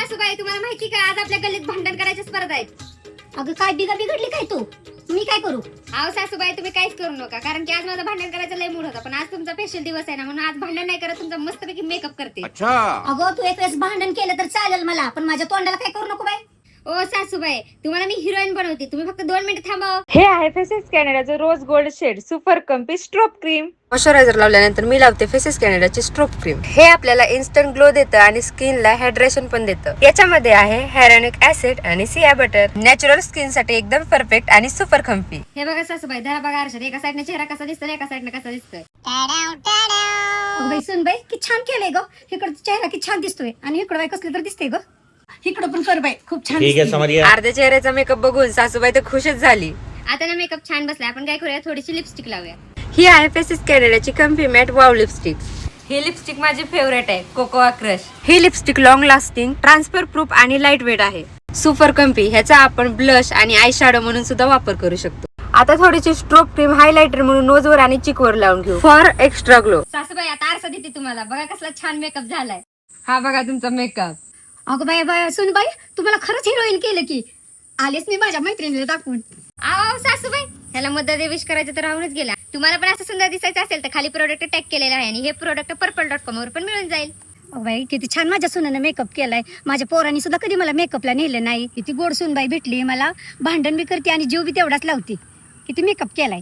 सासूबाई तुम्हाला माहिती का आज आपल्या गल्लीत भांडण करायच्या स्पर्धा आहेत. अगं काय बिघडली काय तू? मी काय करू? अहो सासूबाई तुम्ही काहीच करू नका कारण की आज माझा भांडण करायचा लय मूड होता पण आज तुमचा स्पेशल दिवस आहे ना म्हणून आज भांडण नाही करत तुमचा मस्तपैकी मेकअप करते. अगं तू एक वेळेस भांडण केलं तर चालेल मला, पण माझ्या तोंडाला काय करू नको बाई. ओ सासूबाई तुम्हाला मी हिरोईन बनवते, तुम्ही फक्त 2 मिनिटं थांबा. हे आहे फेसेस कॅनडाचं rose gold shade super comfy strobe cream. Moisturiser लावल्यानंतर मी लावते फेसेस कॅनडाची स्ट्रोप क्रीम. हे आपल्याला इन्स्टंट ग्लो देतं आणि स्किनला हायड्रेशन पण देतं. याच्यामध्ये आहे हेरानिक ऍसिड आणि सिया बटर. नॅचरल स्किन साठी एकदम परफेक्ट आणि सुपर कम्फी. हे बघा सासूबाई धरा बघा आरशात एका साईडने चेहरा कसा दिसतोय एका साईडने कसा दिसतोय. अगं बाई सुन बाई की छान केलंय ग. इकडं चेहरा की छान दिसतोय आणि इकडं बाई कसलं तर दिसतंय ग. इकडं पण कर बाई, खूप छान ठीक है दिसतंय. समझ गया। अर्ध्या चेहऱ्याचा मेकअप बघून सासूबाई तर खुशच झाली. आता ना मेकअप छान बसलाय, आपण काय करूया थोडीशी लिपस्टिक लावूया. ही आहे फेसेस कॅनडाची कम्फी मॅट वाव लिपस्टिक. ही लिपस्टिक माझी फेवरेट आहे, कोकोआ क्रश. ही lipstick long lasting, transfer proof आणि लाईट वेट आहे. Super comfy. ह्याचा आपण ब्लश आणि आय शॅडो म्हणून सुद्धा वापर करू शकतो. आता थोडीशी स्ट्रोप क्रीम हायलायटर म्हणून नोजवर आणि चिकवर लावून घेऊ फॉर एक्स्ट्रा ग्लो. सासूबाई आता आरसा देते तुम्हाला, बघा कसला छान मेकअप झालाय. हा बघा तुमचा मेकअप. अगं बाई बाई सुन बाई तुम्हाला खरंच हिरोईन केलं की. आलेच मी माझ्या मैत्रिणीला दाखवून. आओ सासूबाई ह्याला मदत विश करायचं तर राहूनच गेला. तुम्हाला पण असं सुंदर दिसायचं असेल तर खाली प्रोडक्ट टॅग केलेला आहे आणि हे प्रोडक्ट पर्पल.com वर पण मिळून जाईल. अगं बाई किती छान माझ्या सुनानं मेकअप केलाय. माझ्या पोरांनी सुद्धा कधी मला मेकअपला नेलं नाही. किती गोड सुनबाई भेटली मला. भांडण बी करते आणि जीव बी तेवढाच लावते. किती मेकअप केलाय.